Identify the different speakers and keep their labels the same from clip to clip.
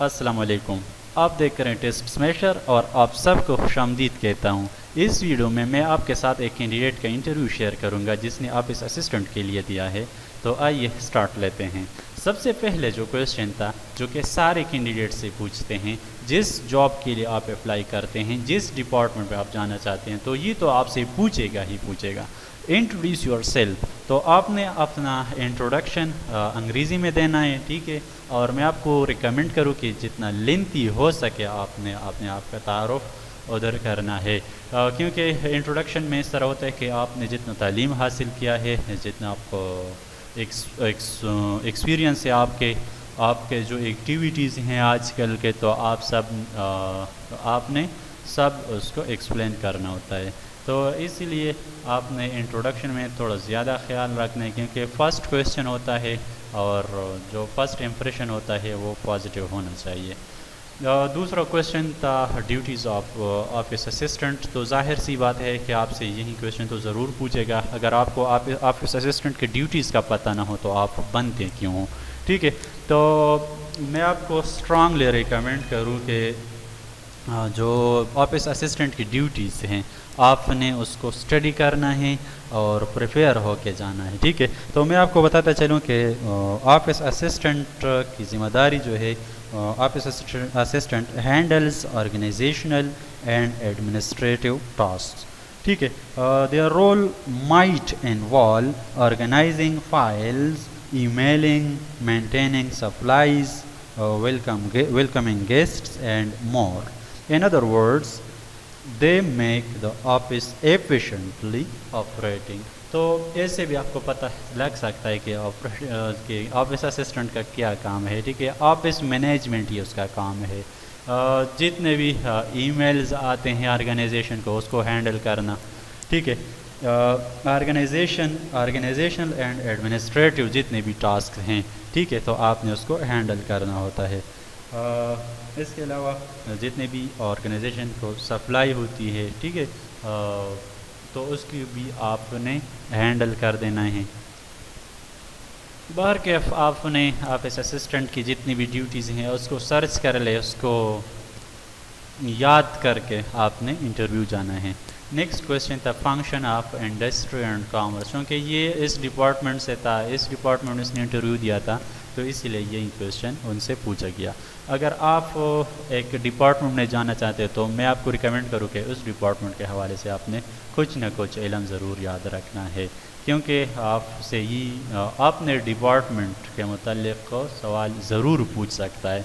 Speaker 1: السلام علیکم. آپ دیکھ کر ہیں ٹیسٹ سمیشر اور آپ سب کو خوش آمدید کہتا ہوں. اس ویڈیو میں آپ کے ساتھ ایک کینڈیڈیٹ کا انٹرویو شیئر کروں گا جس نے آفس اسسٹنٹ کے لیے دیا ہے. تو آئیے سٹارٹ لیتے ہیں. سب سے پہلے جو کویشچن تھا جو کہ سارے کینڈیڈیٹ سے پوچھتے ہیں جس جاب کے لیے آپ اپلائی کرتے ہیں جس ڈپارٹمنٹ پہ آپ جانا چاہتے ہیں تو یہ تو آپ سے پوچھے گا. Introduce your self. تو آپ نے اپنا انٹروڈکشن انگریزی میں دینا ہے, ٹھیک ہے. اور میں آپ کو ریکمینڈ کروں کہ جتنا لینتھی ہو سکے آپ نے آپ کا تعارف ادھر کرنا ہے, کیونکہ انٹروڈکشن میں اس طرح ہوتا ہے کہ آپ نے جتنا تعلیم حاصل کیا ہے, جتنا آپ کو ایکسپیرینس ہے آپ کے جو ایکٹیویٹیز ہیں آج کل کے, تو آپ نے سب اس کو ایکسپلین کرنا ہوتا ہے. تو اسی لیے آپ نے انٹروڈکشن میں تھوڑا زیادہ خیال رکھنا ہے, کیونکہ فرسٹ کویشچن ہوتا ہے اور جو فرسٹ امپریشن ہوتا ہے وہ پازیٹیو ہونا چاہیے. دوسرا کویشچن تھا ڈیوٹیز آف آفس اسسٹنٹ. تو ظاہر سی بات ہے کہ آپ سے یہی کویشچن تو ضرور پوچھے گا. اگر آپ کو آفس اسسٹنٹ کے ڈیوٹیز کا پتہ نہ ہو تو آپ بنتے کیوں ہوں, ٹھیک ہے. تو میں آپ کو اسٹرانگلی ریکمینڈ کروں کہ جو آفس اسسٹنٹ کی ڈیوٹیز ہیں آپ نے اس کو اسٹڈی کرنا ہے اور پریپیئر ہو کے جانا ہے, ٹھیک ہے. تو میں آپ کو بتاتا چلوں کہ آفس اسسٹنٹ کی ذمہ داری جو ہے, office assistant handles organisational and administrative task, ٹھیک ہے. Their role might involve organising files, e mailing, maintaining supplies, welcoming guests and more. In other words, they make the office efficiently operating. تو ایسے بھی آپ کو پتہ لگ سکتا ہے کہ آفس اسسٹنٹ کا کیا کام ہے, ٹھیک ہے. آفس مینجمنٹ ہی اس کا کام ہے. جتنے بھی ای میلز آتے ہیں آرگنائزیشن کو اس کو ہینڈل کرنا, ٹھیک ہے. آرگنائزیشنل اینڈ ایڈمنسٹریٹو جتنے بھی ٹاسک ہیں, ٹھیک ہے, تو آپ نے اس کو ہینڈل کرنا ہوتا ہے. اس کے علاوہ جتنے بھی آرگنائزیشن کو سپلائی ہوتی ہے, ٹھیک ہے, تو اس کی بھی آپ نے ہینڈل کر دینا ہے. باہر کے آپ نے آفس اسسٹنٹ کی جتنی بھی ڈیوٹیز ہیں اس کو سرچ کر لے, اس کو یاد کر کے آپ نے انٹرویو جانا ہے. نیکسٹ کویشچن تھا function of industry and commerce. کیونکہ یہ اس ڈپارٹمنٹ سے تھا, اس ڈپارٹمنٹ میں اس نے انٹرویو دیا تھا, تو اسی لیے یہی کویشچن ان سے پوچھا گیا. اگر آپ ایک ڈپارٹمنٹ میں جانا چاہتے تو میں آپ کو ریکمینڈ کروں کہ اس ڈپارٹمنٹ کے حوالے سے آپ نے کچھ نہ کچھ علم ضرور یاد رکھنا ہے, کیونکہ آپ سے یہ اپنے ڈپارٹمنٹ کے متعلق سوال ضرور پوچھ سکتا ہے.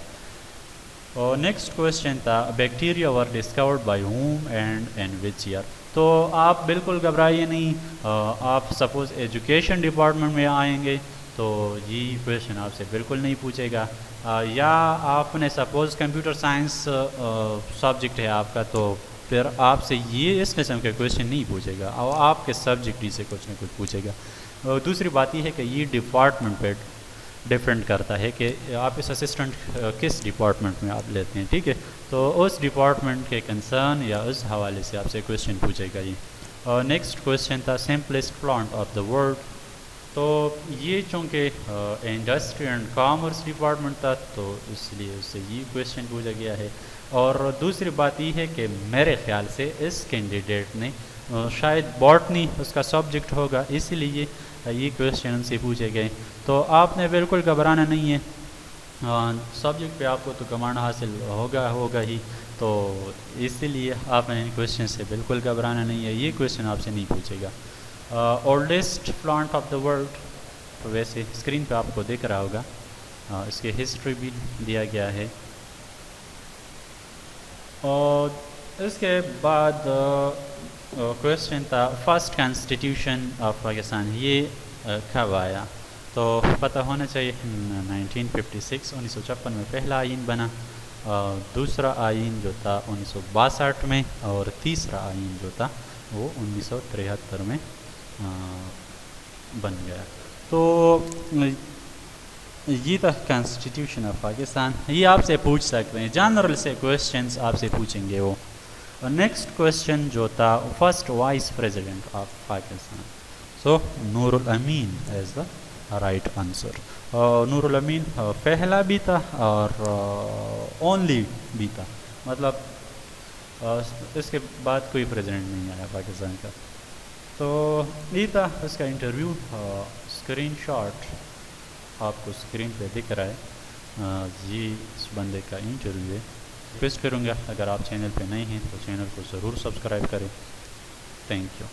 Speaker 1: اور نیکسٹ کویشچن تھا bacteria were discovered by whom and in which year. تو آپ بالکل گھبرائیے نہیں. آپ سپوز ایجوکیشن ڈپارٹمنٹ میں آئیں گے تو یہ کویشچن آپ سے بالکل نہیں پوچھے گا, یا آپ نے سپوز کمپیوٹر سائنس سبجیکٹ ہے آپ کا تو پھر آپ سے یہ اس قسم کے کویشچن نہیں پوچھے گا, اور آپ کے سبجیکٹ ہی سے کچھ نہ کچھ پوچھے گا. دوسری بات یہ ہے کہ یہ ڈپارٹمنٹ پہ ڈیپینڈ کرتا ہے کہ آپ اس اسسٹنٹ کس ڈپارٹمنٹ میں آپ لیتے ہیں, ٹھیک ہے. تو اس ڈپارٹمنٹ کے کنسرن یا اس حوالے سے آپ سے کویشچن پوچھے گا. یہ نیکسٹ کویشچن تھا simplest plant of the world. تو یہ چونکہ انڈسٹری اینڈ کامرس ڈپارٹمنٹ تھا تو اس لیے اس سے یہ کویشچن پوچھا گیا ہے. اور دوسری بات یہ ہے کہ میرے خیال سے اس کینڈیڈیٹ نے شاید باٹنی اس کا سبجیکٹ ہوگا, اسی لیے یہ کویشچن ان سے پوچھے گئے. تو آپ نے بالکل گھبرانا نہیں ہے, سبجیکٹ پہ آپ کو تو کمانڈ حاصل ہوگا ہی, تو اسی لیے آپ نے کویشچن سے بالکل گھبرانا نہیں ہے. یہ کویشچن آپ سے نہیں پوچھے گا. Oldest plant of the world, تو ویسے اسکرین پہ آپ کو دکھ رہا ہوگا, اس کی ہسٹری بھی دیا گیا ہے. اور اس کے بعد کویشچن تھا فرسٹ کانسٹیٹیوشن آف پاکستان, یہ کب آیا؟ تو پتہ ہونا چاہیے 1956 1956 میں پہلا آئین بنا, دوسرا آئین جو تھا 1962 میں, اور تیسرا آئین جو تھا وہ 1973 میں بن گیا. تو یہ تھا کانسٹیٹیوشن آف پاکستان. یہ آپ سے پوچھ سکتے ہیں, جنرل سے کویشچنس آپ سے پوچھیں گے وہ. نیکسٹ کویشچن جو تھا first vice president of Pakistan. So Nurul Amin is the right answer. Nurul Amin پہلا بھی تھا اور اونلی بی تھا، مطلب اس کے بعد کوئی پریزیڈنٹ نہیں آیا پاکستان کا. تو یہ تھا اس کا انٹرویو. اسکرین شاٹ آپ کو اسکرین پہ دکھ رہا ہے، یہ اس بندے کا انٹرویو ہے. ریکویسٹ کروں گا اگر آپ چینل پہ نئے ہیں تو چینل کو ضرور سبسکرائب کریں. Thank you.